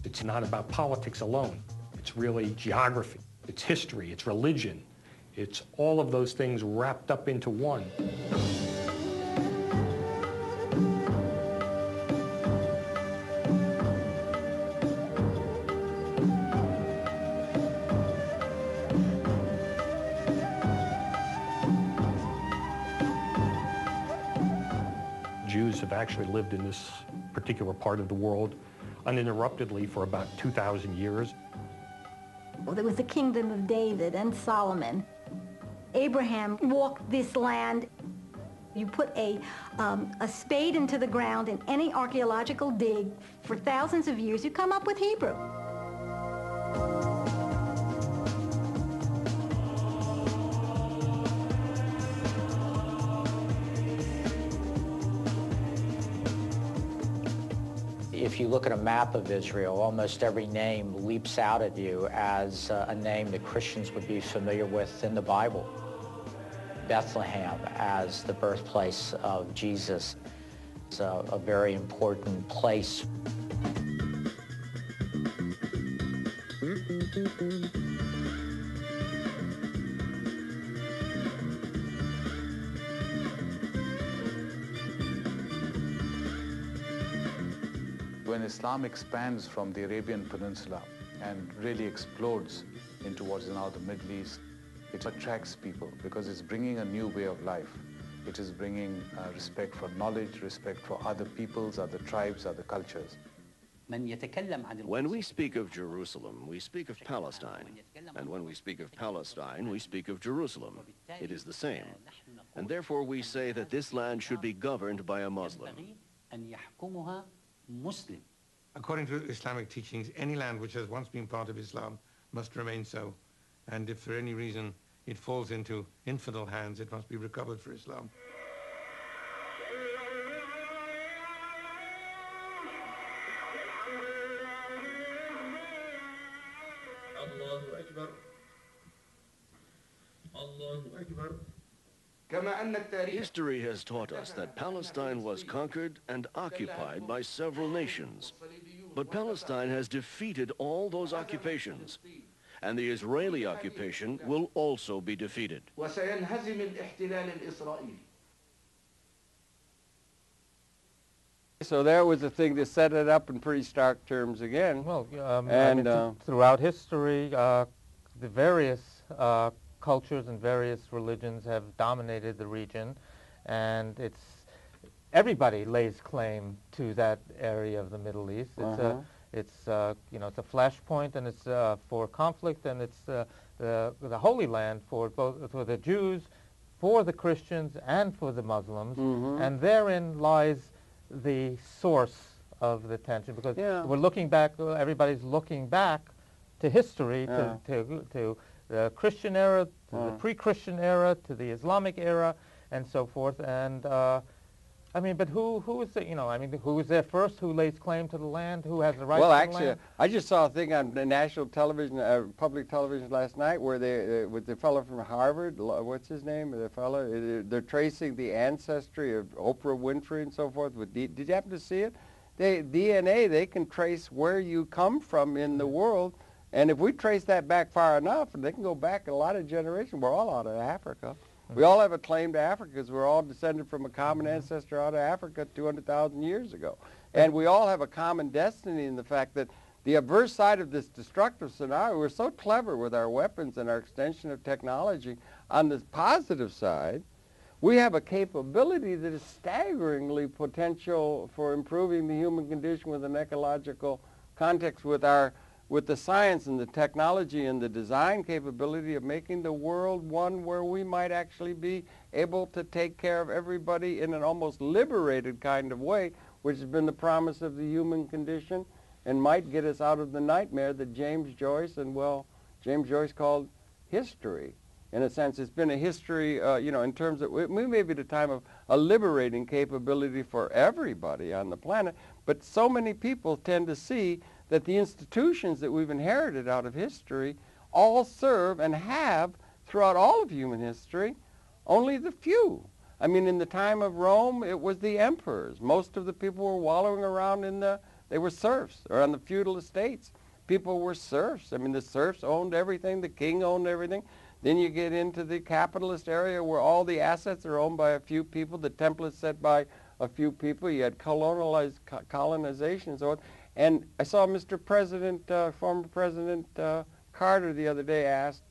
It's not about politics alone. It's really geography, it's history, it's religion. It's all of those things wrapped up into one. Jews have actually lived in this particular part of the world uninterruptedly for about 2,000 years. Well, there was the kingdom of David and Solomon. Abraham walked this land. You put a spade into the ground in any archaeological dig for thousands of years, you come up with Hebrew. If you look at a map of Israel, almost every name leaps out at you as a name that Christians would be familiar with in the Bible. Bethlehem as the birthplace of Jesus is a very important place. When Islam expands from the Arabian Peninsula and really explodes into what is now the Middle East, it attracts people because it's bringing a new way of life. It is bringing respect for knowledge, respect for other peoples, other tribes, other cultures. When we speak of Jerusalem, we speak of Palestine. And when we speak of Palestine, we speak of Jerusalem. It is the same. and therefore we say that this land should be governed by a Muslim. According to Islamic teachings, any land which has once been part of Islam must remain so. And if for any reason it falls into infidel hands, it must be recovered for Islam. Allahu Akbar. Allahu Akbar. History has taught us that Palestine was conquered and occupied by several nations. But Palestine has defeated all those occupations, and the Israeli occupation will also be defeated. So there was a thing that set it up in pretty stark terms again. Well, I mean, throughout history, the various cultures and various religions have dominated the region, and everybody lays claim to that area of the Middle East. It's you know, it's a flashpoint, and it's for conflict, and it's the Holy Land for the Jews, for the Christians, and for the Muslims, and therein lies the source of the tension, because we're looking back. Everybody's looking back to history, to the Christian era, to the pre-Christian era, to the Islamic era, and so forth. And I mean, but who is the, you know, I mean, who was there first? Who lays claim to the land? Who has the right to the land? Well, actually, I just saw a thing on the national television, public television last night, where they, with the fellow from Harvard, what's his name? The fellow, they're tracing the ancestry of Oprah Winfrey and so forth. Did you happen to see it? DNA, they can trace where you come from in the world. And if we trace that back far enough, and they can go back a lot of generations, we're all out of Africa. We all have a claim to Africa because we're all descended from a common ancestor out of Africa 200,000 years ago. And we all have a common destiny in the fact that the adverse side of this destructive scenario, we're so clever with our weapons and our extension of technology. On the positive side, we have a capability that is staggeringly potential for improving the human condition with an ecological context, with the science and the technology and the design capability of making the world one where we might actually be able to take care of everybody in an almost liberated kind of way, which has been the promise of the human condition and might get us out of the nightmare that James Joyce called history. In a sense, it's been a history, you know, in terms of, we may be at a time of a liberating capability for everybody on the planet, but so many people tend to see that the institutions that we've inherited out of history all serve and have, throughout all of human history, only the few. I mean, in the time of Rome, it was the emperors. Most of the people were wallowing around they were serfs, or on the feudal estates. People were serfs. I mean, the serfs owned everything, the king owned everything. Then you get into the capitalist area where all the assets are owned by a few people, the templates set by a few people. You had colonization and so on. And I saw Mr. President, former President Carter the other day asked,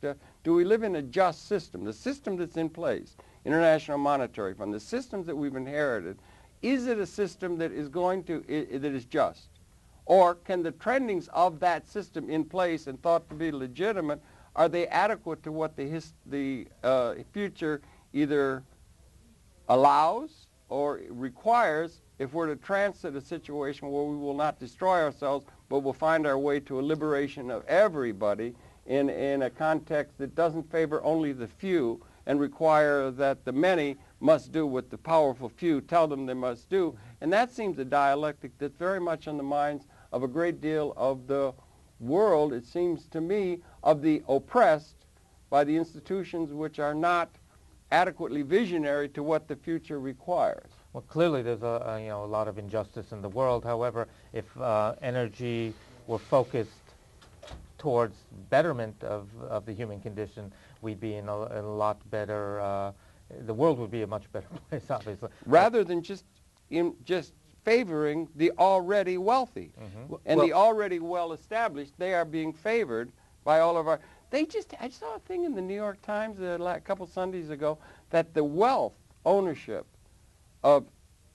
do we live in a just system? The system that's in place, International Monetary Fund, the systems that we've inherited, is it a system that is that is just? Or can the trendings of that system in place and thought to be legitimate, are they adequate to what the future either allows or requires if we're to transit a situation where we will not destroy ourselves, but will find our way to a liberation of everybody in a context that doesn't favor only the few and require that the many must do what the powerful few tell them they must do. And that seems a dialectic that's very much on the minds of a great deal of the world, it seems to me, of the oppressed by the institutions which are not adequately visionary to what the future requires. Well, clearly there's a lot of injustice in the world. However, if energy were focused towards betterment of the human condition, we'd be in a lot better, the world would be a much better place, obviously. Rather than just favoring the already wealthy. And the already well-established, they are being favored by all of our... I saw a thing in the New York Times a couple Sundays ago that the wealth ownership of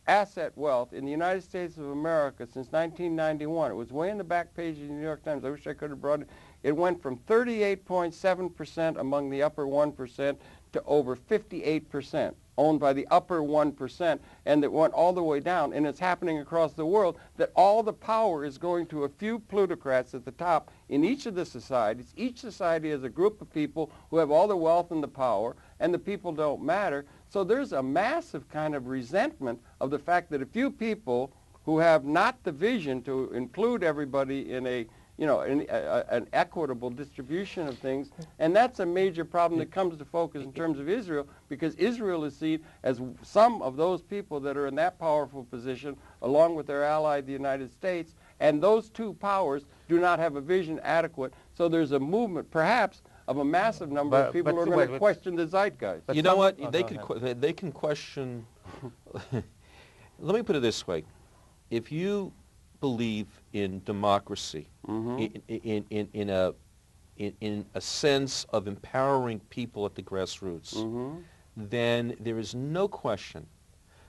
asset wealth in the United States of America since 1991, it was way in the back page of the New York Times, I wish I could have brought it, it went from 38.7% among the upper 1% to over 58%, owned by the upper 1%, and that went all the way down. And it's happening across the world that all the power is going to a few plutocrats at the top in each of the societies. Each society has a group of people who have all the wealth and the power, and the people don't matter. So there's a massive kind of resentment of the fact that a few people who have not the vision to include everybody in a, you know, an equitable distribution of things. And that's a major problem that comes to focus in terms of Israel, because Israel is seen as some of those people that are in that powerful position, along with their ally, the United States, and those two powers do not have a vision adequate. So there's a movement, perhaps, of a massive number of people who are going to question the zeitgeist. You know what? They can question. Let me put it this way. If you believe in democracy, in a sense of empowering people at the grassroots, then there is no question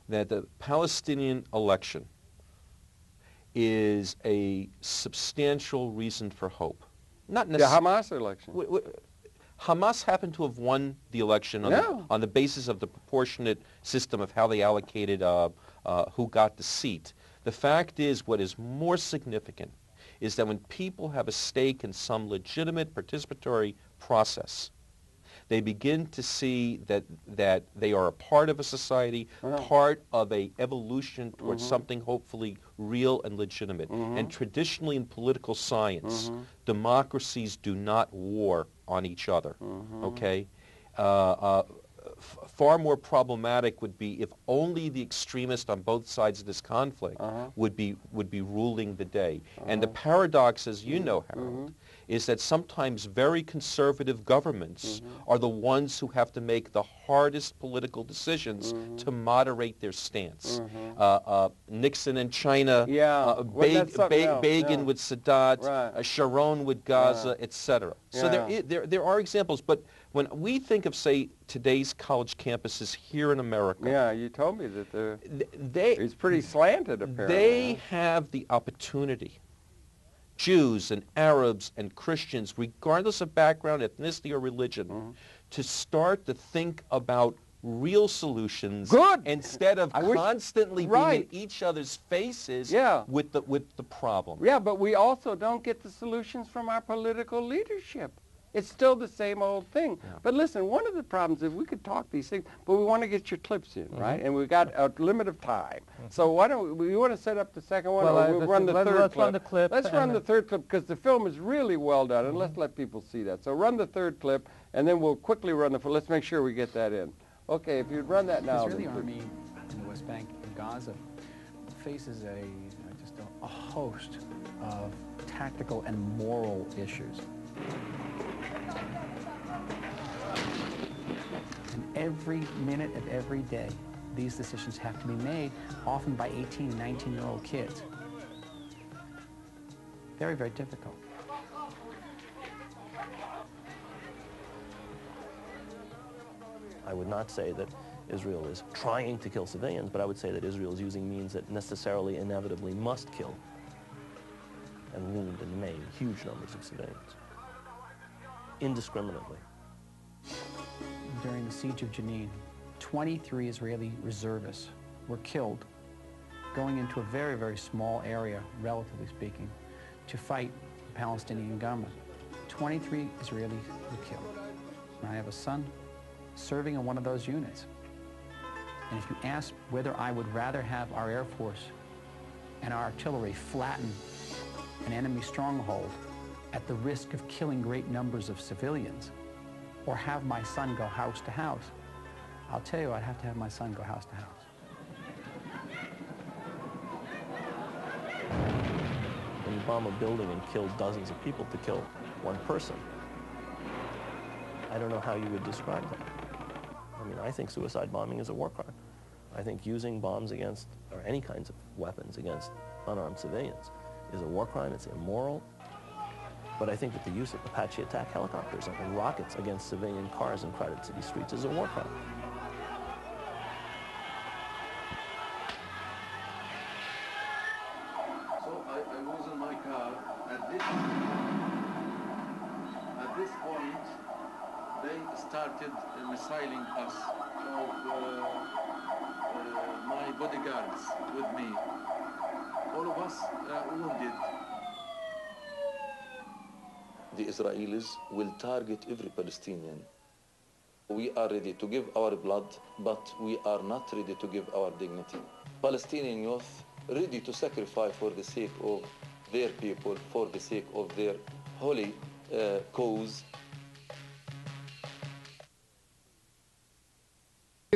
that the Palestinian election is a substantial reason for hope. Not necessarily. The Hamas election. Hamas happened to have won the election on the basis of the proportionate system of how they allocated who got the seat. The fact is, what is more significant is that when people have a stake in some legitimate participatory process, they begin to see that they are a part of a society, part of a evolution towards something hopefully real and legitimate. And traditionally in political science, democracies do not war on each other, okay? Far more problematic would be if only the extremists on both sides of this conflict would be ruling the day. And the paradox, as you know, Harold, is that sometimes very conservative governments are the ones who have to make the hardest political decisions to moderate their stance. Nixon in China, Begin with Sadat, Sharon with Gaza, etc. So there are examples, but when we think of, say, today's college campuses here in America, yeah, you told me that it's pretty slanted, apparently. They have the opportunity, Jews and Arabs and Christians, regardless of background, ethnicity, or religion, to start to think about real solutions instead of constantly being in each other's faces with the problem. Yeah, but we also don't get the solutions from our political leadership. It's still the same old thing. Yeah. But listen, one of the problems is we could talk these things, but we want to get your clips in, right? And we've got a limit of time. So why don't we want to set up the second one, or we'll run the third clip? Let's run the clip. Let's run the third clip, because the film is really well done, and let's let people see that. So run the third clip, and then we'll quickly run the. Let's make sure we get that in. Okay, if you'd run that now. The Israeli army in the West Bank and Gaza faces just a host of tactical and moral issues. And every minute of every day, these decisions have to be made, often by 18 and 19-year-old kids. Very, very difficult. I would not say that Israel is trying to kill civilians, but I would say that Israel is using means that necessarily, inevitably must kill and wound and maim huge numbers of civilians, indiscriminately. During the siege of Jenin, 23 Israeli reservists were killed going into a very, very small area, relatively speaking, to fight the Palestinian government. 23 Israelis were killed. And I have a son serving in one of those units. And if you ask whether I would rather have our Air Force and our artillery flatten an enemy stronghold at the risk of killing great numbers of civilians, or have my son go house to house, I'll tell you I'd have to have my son go house to house. When you bomb a building and kill dozens of people to kill one person, I don't know how you would describe that. I mean, I think suicide bombing is a war crime. I think using bombs against, or any kinds of weapons against unarmed civilians is a war crime. It's immoral. But I think that the use of Apache attack helicopters and rockets against civilian cars in crowded city streets is a war crime. So I was in my car. At this point, they started missiling us. My bodyguards with me, all of us wounded. The Israelis will target every Palestinian. We are ready to give our blood, but we are not ready to give our dignity. Palestinian youth ready to sacrifice for the sake of their people, for the sake of their holy cause.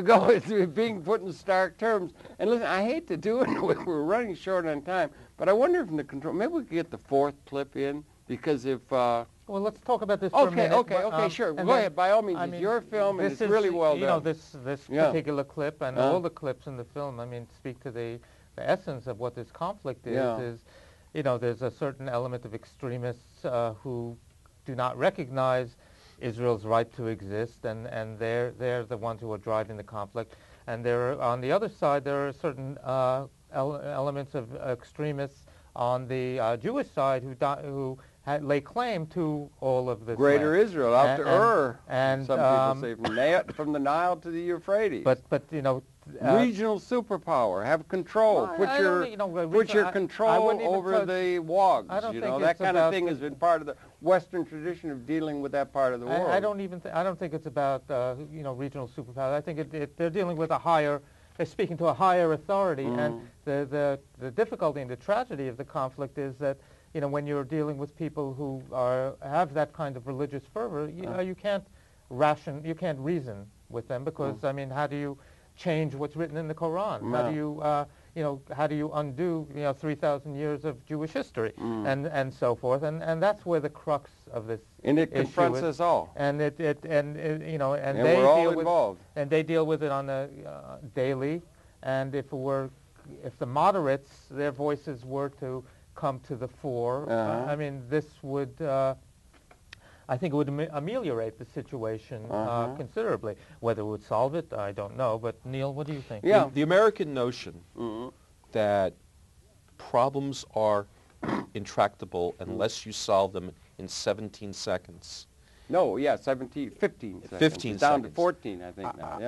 Go, it's being put in stark terms. And listen, I hate to do it. We're running short on time, but I wonder if in the control, maybe we could get the fourth clip in, because if... well, let's talk about this for a minute. Okay, sure. Go ahead. By all means, it's your film, and it's really well done. You know, this particular clip and all the clips in the film, I mean, speak to the essence of what this conflict is, you know, there's a certain element of extremists who do not recognize Israel's right to exist, and they're the ones who are driving the conflict. And there, on the other side, there are certain elements of extremists on the Jewish side who lay claim to all of this Greater land. Israel, out to Ur, and some people say, from the Nile to the Euphrates. But you know, regional superpower, have control, put your control over the wogs. You know, that kind of thing has been part of the Western tradition of dealing with that part of the world. I don't think it's about you know, regional superpower. I think they're dealing with a higher. They're speaking to a higher authority, and the difficulty and the tragedy of the conflict is that, you know, when you're dealing with people who have that kind of religious fervor, you can't reason with them, because I mean, how do you change what's written in the Quran? No. How do you how do you undo 3,000 years of Jewish history and so forth? And that's where the crux of this and it confronts us all. And you know, and we're they all deal involved. And they deal with it on a daily. And if the moderates, their voices were to come to the fore, I mean, this would, I think it would ameliorate the situation considerably. Whether it would solve it, I don't know. But Neil, what do you think? Yeah, the American notion that problems are intractable unless you solve them in 17 seconds. No, yeah, 15 seconds. 15 it's down seconds. to 14, I think now.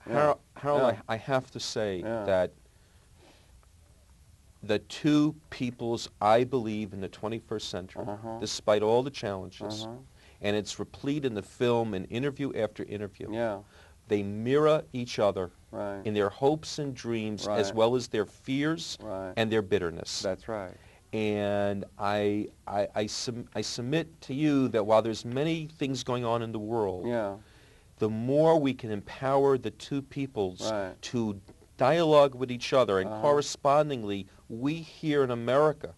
Yeah. Harold, I have to say that the two peoples I believe in the 21st century, despite all the challenges, and it's replete in the film in interview after interview, they mirror each other in their hopes and dreams as well as their fears and their bitterness. That's right. And I submit to you that while there's many things going on in the world, the more we can empower the two peoples to dialogue with each other, and correspondingly, we here in America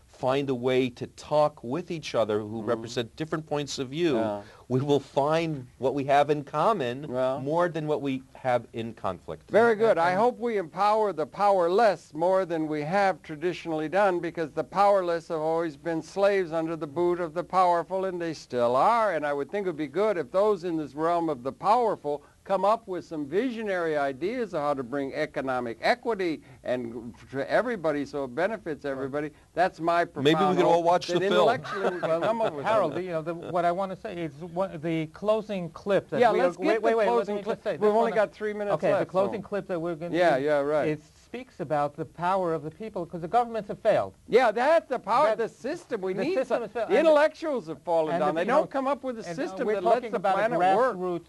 find a way to talk with each other who represent different points of view, we will find what we have in common more than what we have in conflict. Very good. I hope we empower the powerless more than we have traditionally done, because the powerless have always been slaves under the boot of the powerful, and they still are. And I would think it would be good if those in this realm of the powerful come up with some visionary ideas of how to bring economic equity and to everybody so it benefits everybody. That's my profound Maybe we could all watch the film. Intellectually, we can come up with Harold, something. what I want to say is the closing clip. That let's get the closing clip. We've only got 3 minutes left. Okay, the closing clip that we're going to right. It speaks about the power of the people, because the governments have failed. Yeah, that's the power of the system. We need some. The intellectuals have fallen down. They don't come up with a system that lets the planet work.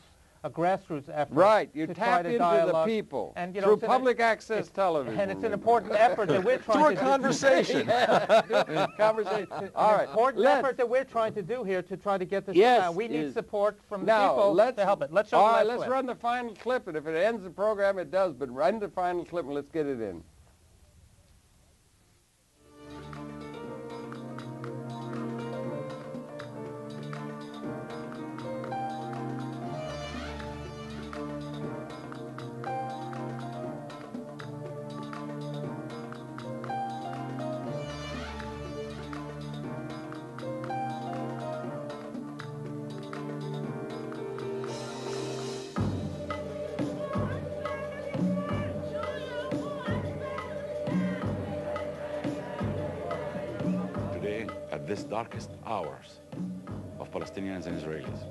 A grassroots effort. Right, you to tap into the people through public access television. And it's an important effort that we're trying to do. Through a conversation. Conversation. All right. Important effort that we're trying to do here to try to get this down. We need support from the people to help it. Let's show all right, let's run the final clip, and if it ends the program, it does, but run the final clip and let's get it in. This darkest hours of Palestinians and Israelis,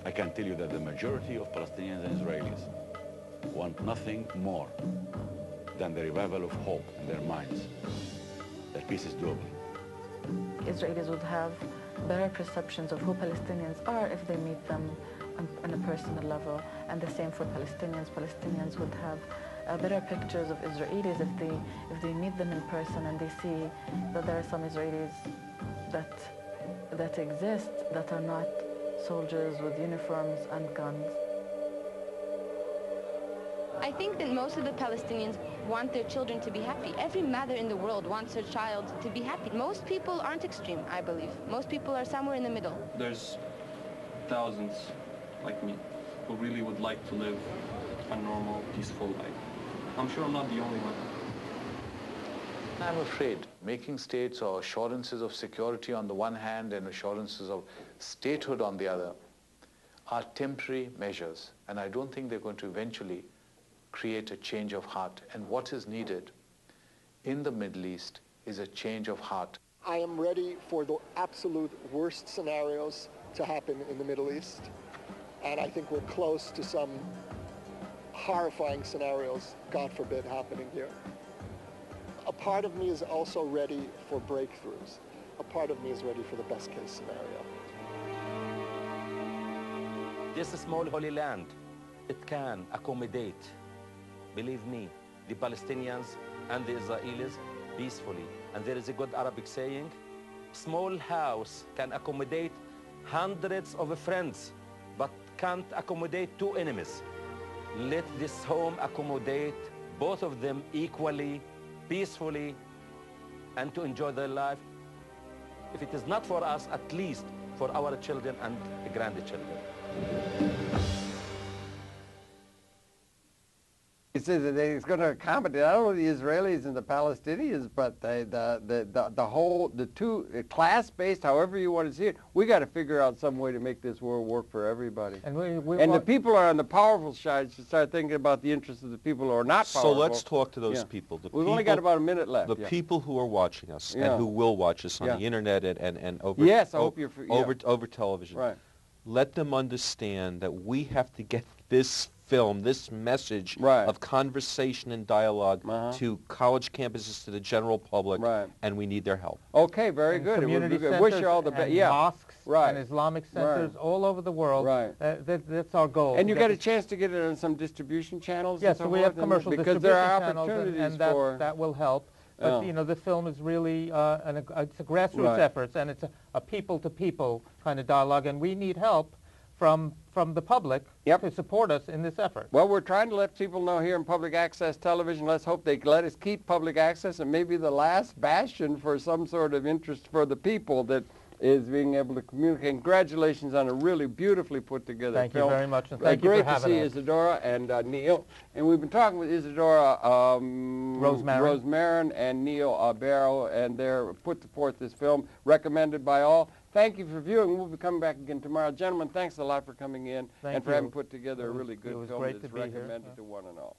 I can tell you that the majority of Palestinians and Israelis want nothing more than the revival of hope in their minds, that peace is doable. Israelis would have better perceptions of who Palestinians are if they meet them on a personal level, and the same for Palestinians. Palestinians would have better pictures of Israelis if they meet them in person and they see that there are some Israelis that exist that are not soldiers with uniforms and guns. I think that most of the Palestinians want their children to be happy. Every mother in the world wants her child to be happy. Most people aren't extreme, I believe. Most people are somewhere in the middle. There's thousands like me who really would like to live a normal, peaceful life. I'm sure I'm not the only one. I'm afraid making states or assurances of security on the one hand and assurances of statehood on the other are temporary measures, and I don't think they're going to eventually create a change of heart. And what is needed in the Middle East is a change of heart. I am ready for the absolute worst scenarios to happen in the Middle East, and I think we're close to some horrifying scenarios, God forbid, happening here. A part of me is also ready for breakthroughs. A part of me is ready for the best case scenario. This small holy land, it can accommodate, believe me, the Palestinians and the Israelis peacefully. And there is a good Arabic saying, small house can accommodate hundreds of friends, but can't accommodate two enemies. Let this home accommodate both of them equally, peacefully, and to enjoy their life. If it is not for us, at least for our children and grandchildren. He says that it's going to accommodate not only the Israelis and the Palestinians, but the two class-based, however you want to see it. We got to figure out some way to make this world work for everybody. And the people are on the powerful side should start thinking about the interests of the people who are not powerful. So let's talk to those people. We've only got about a minute left. The people who are watching us and who will watch us on the internet and over over television. Right. Let them understand that we have to get this film, this message of conversation and dialogue to college campuses, to the general public, and we need their help. Okay, very good. Community centers, wish you all the best. Mosques and Islamic centers all over the world. That's our goal. And you get a chance to get it on some distribution channels. Yes, so we have commercial because distribution there are channels, opportunities and that will help. But you know, the film is really it's a grassroots effort, and it's a people-to-people kind of dialogue, and we need help from the public to support us in this effort. Well, we're trying to let people know here in public access television. Let's hope they let us keep public access, and maybe the last bastion for some sort of interest for the people that is being able to communicate. Congratulations on a really beautifully put together film. Thank you very much, and thank you for having us. Great to see Isidore and Neil. And we've been talking with Isidore Rosmarin and Neil Berro, and they're put forth this film, recommended by all. Thank you for viewing. We'll be coming back again tomorrow. Gentlemen, thanks a lot for coming in and for having put together a really good film that's recommended to one and all.